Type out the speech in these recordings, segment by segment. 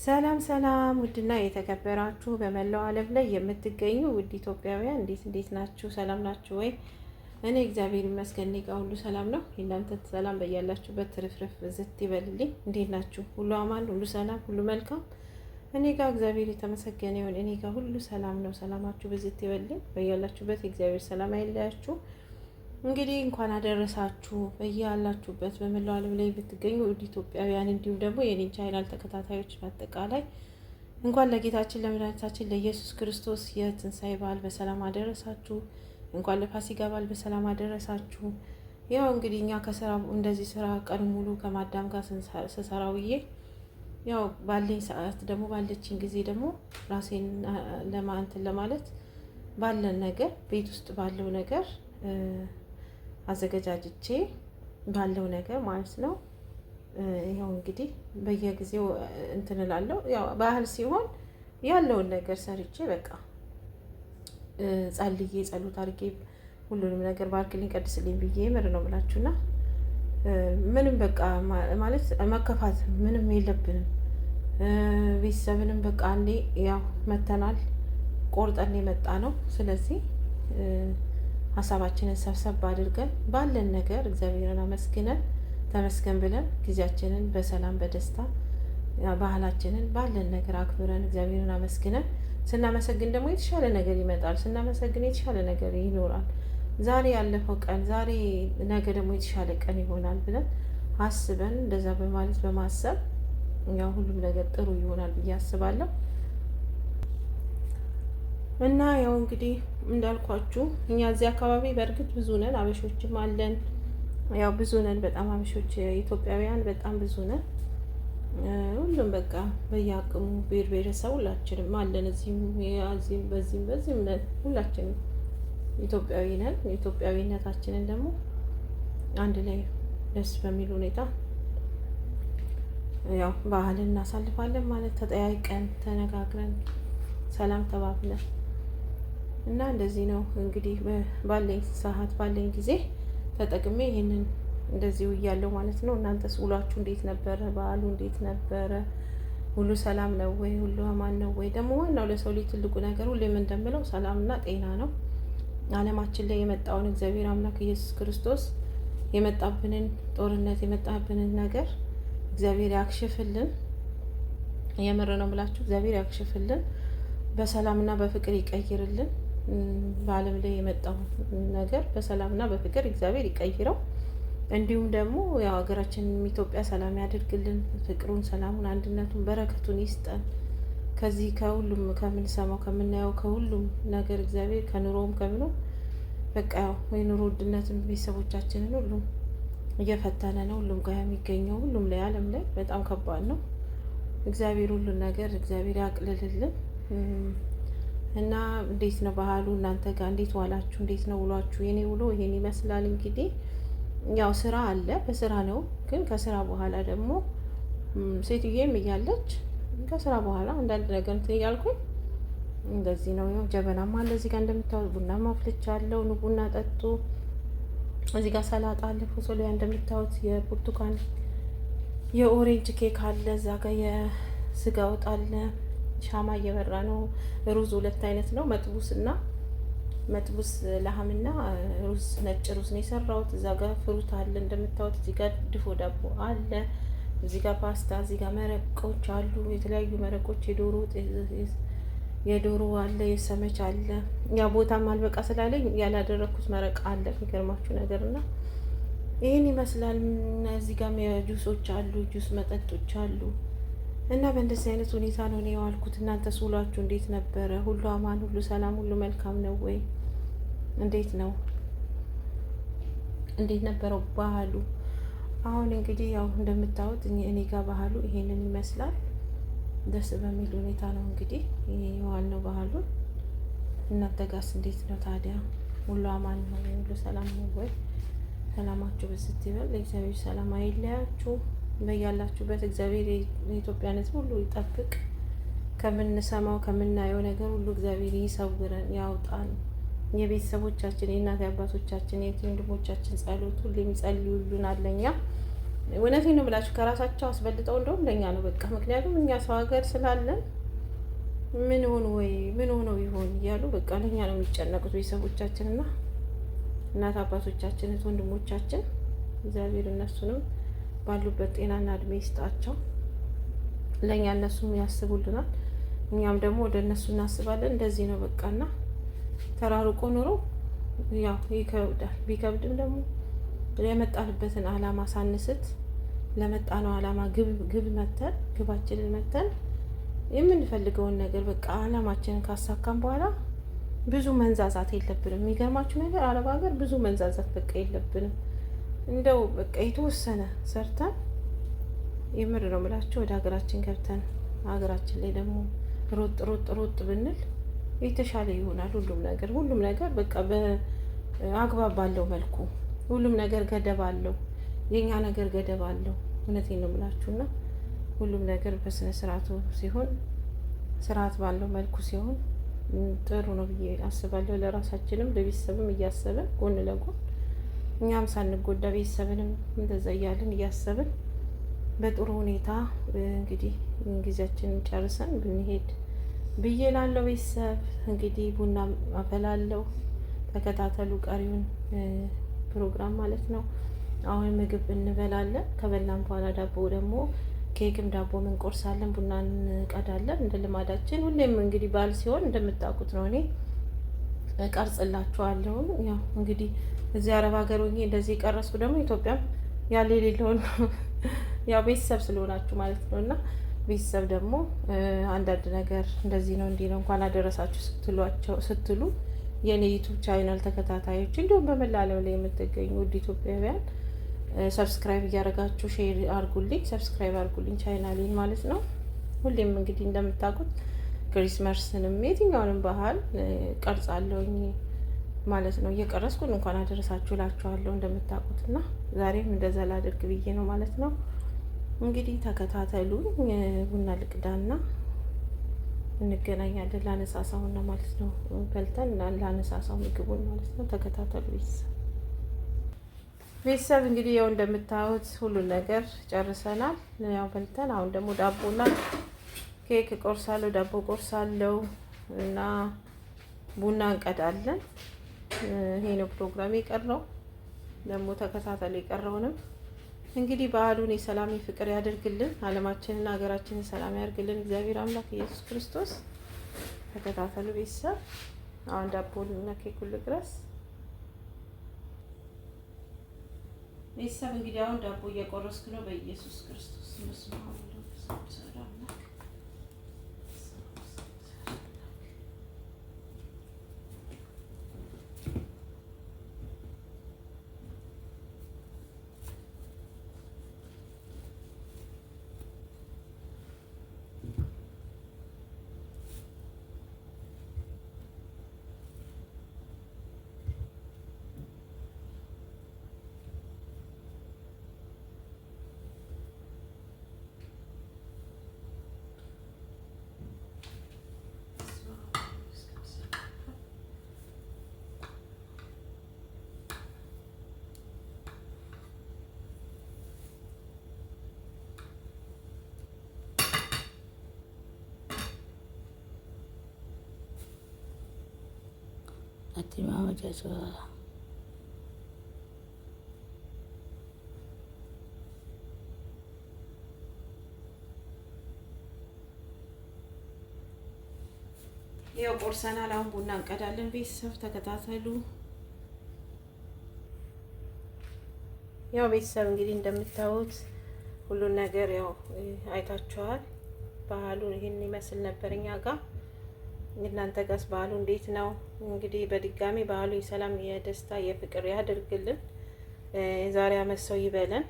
ሰላም ሰላም ውድና የተከበራችሁ በመላው ዓለም ላይ የምትገኙ ውድ ኢትዮጵያውያን እንዴት ናችሁ? ሰላም ናችሁ ወይ? እኔ እግዚአብሔር ይመስገን እኔ ጋር ሁሉ ሰላም ነው። እናንተ ሰላም በያላችሁበት ትርፍርፍ ዝት ይበልልኝ። እንዴት ናችሁ? ሁሉ አማን፣ ሁሉ ሰላም፣ ሁሉ መልካም። እኔ ጋር እግዚአብሔር የተመሰገነ ይሁን። እኔ ጋር ሁሉ ሰላም ነው። ሰላማችሁ በዝት ይበልልኝ። በያላችሁበት የእግዚአብሔር ሰላም አይለያችሁ። እንግዲህ እንኳን አደረሳችሁ በያላችሁበት በመላው ዓለም ላይ ብትገኙ ውድ ኢትዮጵያውያን እንዲሁም ደግሞ የኔን ቻናል ተከታታዮች በአጠቃላይ እንኳን ለጌታችን ለመድኃኒታችን ለኢየሱስ ክርስቶስ የትንሣኤ በዓል በሰላም አደረሳችሁ። እንኳን ለፋሲካ በዓል በሰላም አደረሳችሁ። ያው እንግዲህ እኛ ከስራ እንደዚህ ስራ ቀን ሙሉ ከማዳም ጋር ስሰራ ውዬ ያው ባለኝ ሰዓት ደግሞ ባለችኝ ጊዜ ደግሞ ራሴን ለማንተን ለማለት ባለን ነገር ቤት ውስጥ ባለው ነገር አዘገጃጅቼ ባለው ነገር ማለት ነው። ያው እንግዲህ በየጊዜው እንትን እላለሁ። ያው ባህል ሲሆን ያለውን ነገር ሰርቼ በቃ ጸልዬ ጸሎት አድርጌ ሁሉንም ነገር ባርክልኝ ቀድስልኝ ብዬ ምር ነው ብላችሁና ምንም በቃ ማለት መከፋት ምንም የለብንም። ቤተሰብንም በቃ አንዴ ያው መተናል ቆርጠን የመጣ ነው። ስለዚህ ሀሳባችንን ሰብሰብ አድርገን ባለን ነገር እግዚአብሔርን አመስግነን ተመስገን ብለን ጊዜያችንን በሰላም በደስታ ባህላችንን ባለን ነገር አክብረን እግዚአብሔርን አመስግነን ስናመሰግን ደግሞ የተሻለ ነገር ይመጣል። ስናመሰግን የተሻለ ነገር ይኖራል። ዛሬ ያለፈው ቀን ዛሬ ነገ ደግሞ የተሻለ ቀን ይሆናል ብለን አስበን እንደዛ በማለት በማሰብ ያው ሁሉም ነገር ጥሩ ይሆናል ብዬ አስባለሁ። እና ያው እንግዲህ እንዳልኳችሁ እኛ እዚህ አካባቢ በእርግጥ ብዙ ነን፣ አበሾችም አለን። ያው ብዙ ነን በጣም አበሾች ኢትዮጵያውያን በጣም ብዙ ነን። ሁሉም በቃ በየአቅሙ ብሔር ብሔረሰብ ሁላችንም አለን። እዚህም በዚህም ነን። ሁላችንም ኢትዮጵያዊ ነን። ኢትዮጵያዊነታችንን ደግሞ አንድ ላይ ደስ በሚል ሁኔታ ያው ባህልን እናሳልፋለን ማለት ተጠያይቀን ተነጋግረን ሰላም ተባብለን እና እንደዚህ ነው እንግዲህ ባለኝ ሰዓት ባለኝ ጊዜ ተጠቅሜ ይሄንን እንደዚሁ እያለሁ ማለት ነው። እናንተስ ውሏችሁ እንዴት ነበረ? በዓሉ እንዴት ነበረ? ሁሉ ሰላም ነው ወይ? ሁሉ አማን ነው ወይ? ደግሞ ዋናው ለሰው ልጅ ትልቁ ነገር ሁሌም እንደምለው ሰላምና ጤና ነው። ዓለማችን ላይ የመጣውን እግዚአብሔር አምላክ ኢየሱስ ክርስቶስ የመጣብንን ጦርነት የመጣብንን ነገር እግዚአብሔር ያክሽፍልን። የምር ነው ብላችሁ እግዚአብሔር ያክሽፍልን፣ በሰላምና በፍቅር ይቀይርልን። በዓለም ላይ የመጣው ነገር በሰላምና በፍቅር እግዚአብሔር ይቀይረው። እንዲሁም ደግሞ ያው ሀገራችንን ኢትዮጵያ ሰላም ያደርግልን። ፍቅሩን፣ ሰላሙን፣ አንድነቱን፣ በረከቱን ይስጠን። ከዚህ ከሁሉም ከምንሰማው ከምናየው ከሁሉም ነገር እግዚአብሔር ከኑሮውም ከምኖ በቃ ያው የኑሮ ውድነትን ቤተሰቦቻችንን ሁሉም እየፈተነ ነው። ሁሉም ጋር የሚገኘው ሁሉም ላይ ዓለም ላይ በጣም ከባድ ነው። እግዚአብሔር ሁሉን ነገር እግዚአብሔር ያቅልልልን። እና እንዴት ነው ባህሉ እናንተ ጋር እንዴት ዋላችሁ? እንዴት ነው ውሏችሁ? የኔ ውሎ ይሄን ይመስላል። እንግዲህ ያው ስራ አለ፣ በስራ ነው። ግን ከስራ በኋላ ደግሞ ሴትዮዬም እያለች ከስራ በኋላ አንዳንድ ነገር እንትን እያልኩኝ እንደዚህ ነው። ያው ጀበናማ አለ እዚህ ጋር እንደምታዩት፣ ቡና ማፍልቻለሁ። ኑ ቡና ጠጡ። እዚህ ጋር ሰላጣ አለ፣ ፎሶሊያ እንደምታዩት፣ የብርቱካን የኦሬንጅ ኬክ አለ። እዛ ጋር የስጋ ወጥ አለ። ሻማ እየበራ ነው። ሩዝ ሁለት አይነት ነው፣ መጥቡስ ለሐምና ሩዝ ነጭ ሩዝ ነው የሰራሁት። እዛ ጋር ፍሩት አለ እንደምታዩት። እዚህ ጋር ድፎ ዳቦ አለ። እዚህ ጋር ፓስታ፣ እዚህ ጋር መረቆች አሉ፣ የተለያዩ መረቆች፣ የዶሮ አለ፣ የሰመች አለ። ያ ቦታም አልበቃ ስላለኝ ያላደረኩት መረቅ አለ የሚገርማችሁ ነገርና ይህን ይመስላል። እዚህ ጋር ጁሶች አሉ፣ ጁስ መጠጦች አሉ። እና በእንደዚህ አይነት ሁኔታ ነው እኔ የዋልኩት። እናንተስ ውሏችሁ እንዴት ነበረ? ሁሉ አማን፣ ሁሉ ሰላም፣ ሁሉ መልካም ነው ወይ? እንዴት ነው? እንዴት ነበረው ባህሉ? አሁን እንግዲህ ያው እንደምታዩት እኔ ጋር ባህሉ ይሄንን ይመስላል። ደስ በሚል ሁኔታ ነው እንግዲህ ይሄ የዋልነው ባህሉን። እናንተ ጋርስ እንዴት ነው ታዲያ? ሁሉ አማን ነው ወይ? ሁሉ ሰላም ነው ወይ? ሰላማችሁ በስት ይበል። እግዚአብሔር ሰላም አይለያችሁ። በያላችሁበት እግዚአብሔር የኢትዮጵያን ሕዝብ ሁሉ ይጠብቅ። ከምንሰማው ከምናየው ነገር ሁሉ እግዚአብሔር ይሰውረን ያውጣን። የቤተሰቦቻችን የእናት አባቶቻችን የወንድሞቻችን ጸሎት ሁሉ የሚጸልዩልን አለኛ እውነቴን ነው ብላችሁ ከራሳቸው አስበልጠው እንደውም ለእኛ ነው በቃ። ምክንያቱም እኛ ሰው ሀገር ስላለን ምን ሆኑ ወይ ምን ሆነው ይሆን እያሉ በቃ ለእኛ ነው የሚጨነቁት ቤተሰቦቻችን እና እናት አባቶቻችን ወንድሞቻችን። እግዚአብሔር እነሱንም ባሉበት ጤናና እድሜ ይስጣቸው። ለእኛ እነሱም ያስቡልናል፣ እኛም ደግሞ ወደ እነሱ እናስባለን። እንደዚህ ነው በቃና ተራርቆ ኑሮ ያው ይከብዳል። ቢከብድም ደግሞ የመጣንበትን አላማ ሳንስት ለመጣነው አላማ ግብ መተን ግባችንን መተን የምንፈልገውን ነገር በቃ አላማችንን ካሳካም በኋላ ብዙ መንዛዛት የለብንም። የሚገርማችሁ ነገር አረብ ሀገር ብዙ መንዛዛት በቃ የለብንም። እንደው በቃ የተወሰነ ሰርተን የምር ነው የምላችሁ ወደ ሀገራችን ገብተን ሀገራችን ላይ ደግሞ ሮጥ ብንል የተሻለ ይሆናል። ሁሉም ነገር በቃ በአግባብ ባለው መልኩ ሁሉም ነገር ገደብ አለው። የኛ ነገር ገደብ አለው። እውነቴን ነው የምላችሁና ሁሉም ነገር በስነ ስርዓቱ ሲሆን ስርዓት ባለው መልኩ ሲሆን ጥሩ ነው ብዬ አስባለሁ። ለራሳችንም ለቤተሰብም እያሰብን ጎን ለጎን እኛም ሳንጎዳ ቤተሰብንም እንደዛ እያልን እያሰብን በጥሩ ሁኔታ እንግዲህ ጊዜያችንን ጨርሰን ብንሄድ ብዬ ላለው ቤተሰብ እንግዲህ ቡና አፈላለው። ተከታተሉ ቀሪውን ፕሮግራም ማለት ነው። አሁን ምግብ እንበላለን። ከበላን በኋላ ዳቦ ደግሞ ኬክም ዳቦ እንቆርሳለን፣ ቡና እንቀዳለን እንደ ልማዳችን። ሁሌም እንግዲህ በዓል ሲሆን እንደምታውቁት ነው። እኔ እቀርጽላችኋለሁ። ያው እንግዲህ እዚህ አረብ ሀገር ሆኜ እንደዚህ የቀረስኩ ደግሞ ኢትዮጵያም ያለ የሌለውን ያው ቤተሰብ ስለሆናችሁ ማለት ነው። እና ቤተሰብ ደግሞ አንዳንድ ነገር እንደዚህ ነው እንዲህ ነው እንኳን አደረሳችሁ ስትሉ የኔ ዩቱብ ቻናል ተከታታዮች እንዲሁም በመላ ዓለም ላይ የምትገኙ ውድ ኢትዮጵያውያን ሰብስክራይብ እያደረጋችሁ ሼር አርጉልኝ፣ ሰብስክራይብ አርጉልኝ ቻናሌን ማለት ነው። ሁሌም እንግዲህ እንደምታውቁት ክሪስመስንም የትኛውንም ባህል ቀርጻለሁኝ ማለት ነው። እየቀረስኩ እንኳን አደረሳችሁ እላችኋለሁ እንደምታውቁት እና ዛሬም እንደዛ ላድርግ ብዬ ነው ማለት ነው። እንግዲህ ተከታተሉ። ቡና ልቅዳና እንገናኛለን። ላነሳሳውና ማለት ነው በልተን ላነሳሳው ምግቡን ማለት ነው። ተከታተሉ ቤተሰብ እንግዲህ ያው እንደምታዩት ሁሉን ነገር ጨርሰናል። ያው በልተን አሁን ደግሞ ዳቦና ኬክ ቆርሳለሁ፣ ዳቦ ቆርሳለሁ እና ቡና እንቀዳለን። ይሄ ነው ፕሮግራም የቀረው። ደግሞ ተከታተሉ የቀረውንም እንግዲህ በዓሉን የሰላም ፍቅር ያደርግልን፣ ዓለማችንና ሀገራችንን ሰላም ያደርግልን እግዚአብሔር አምላክ ኢየሱስ ክርስቶስ። ተከታተሉ ቤተሰብ። አሁን ዳቦና ኬኩን ልቅረስ ቤተሰብ። እንግዲህ አሁን ዳቦ እየቆረስኩ ነው። በኢየሱስ ክርስቶስ ስም Atimama Jesua. ያው ቆርሰናል። አሁን ቡና እንቀዳለን። ቤተሰብ ተከታተሉ። ያው ቤተሰብ እንግዲህ እንደምታዩት ሁሉን ነገር ያው አይታችኋል። ባህሉ ይሄን ይመስል ነበር እኛ ጋር። እናንተ ጋርስ ባህሉ እንዴት ነው? እንግዲህ በድጋሚ ባህሉ የሰላም የደስታ የፍቅር ያደርግልን። የዛሬ ዓመት ሰው ይበለን።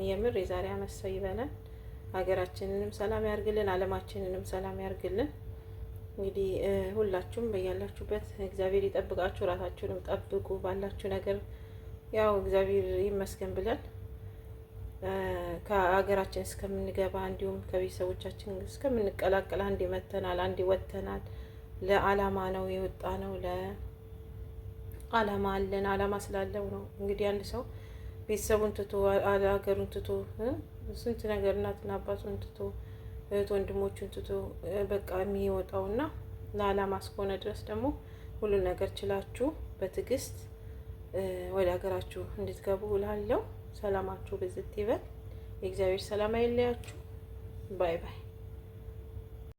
የምር የዛሬ ዓመት ሰው ይበለን። ሀገራችንንም ሰላም ያርግልን፣ ዓለማችንንም ሰላም ያርግልን። እንግዲህ ሁላችሁም በያላችሁበት እግዚአብሔር ይጠብቃችሁ፣ ራሳችሁንም ጠብቁ። ባላችሁ ነገር ያው እግዚአብሔር ይመስገን ብለን ከሀገራችን እስከምንገባ እንዲሁም ከቤተሰቦቻችን እስከምንቀላቀል አንዴ መተናል፣ አንዴ ወጥተናል። ለዓላማ ነው የወጣ ነው። ለዓላማ አለን። ዓላማ ስላለው ነው እንግዲህ አንድ ሰው ቤተሰቡን ትቶ ሀገሩን ትቶ ስንት ነገር እናትና አባቱን ትቶ እህት ወንድሞቹን ትቶ በቃ የሚወጣውና ለዓላማ እስከሆነ ድረስ ደግሞ ሁሉ ነገር ችላችሁ በትዕግስት ወደ ሀገራችሁ እንድትገቡ እላለሁ። ሰላማችሁ ብዝት ይበል። የእግዚአብሔር ሰላም አይለያችሁ። ባይ ባይ።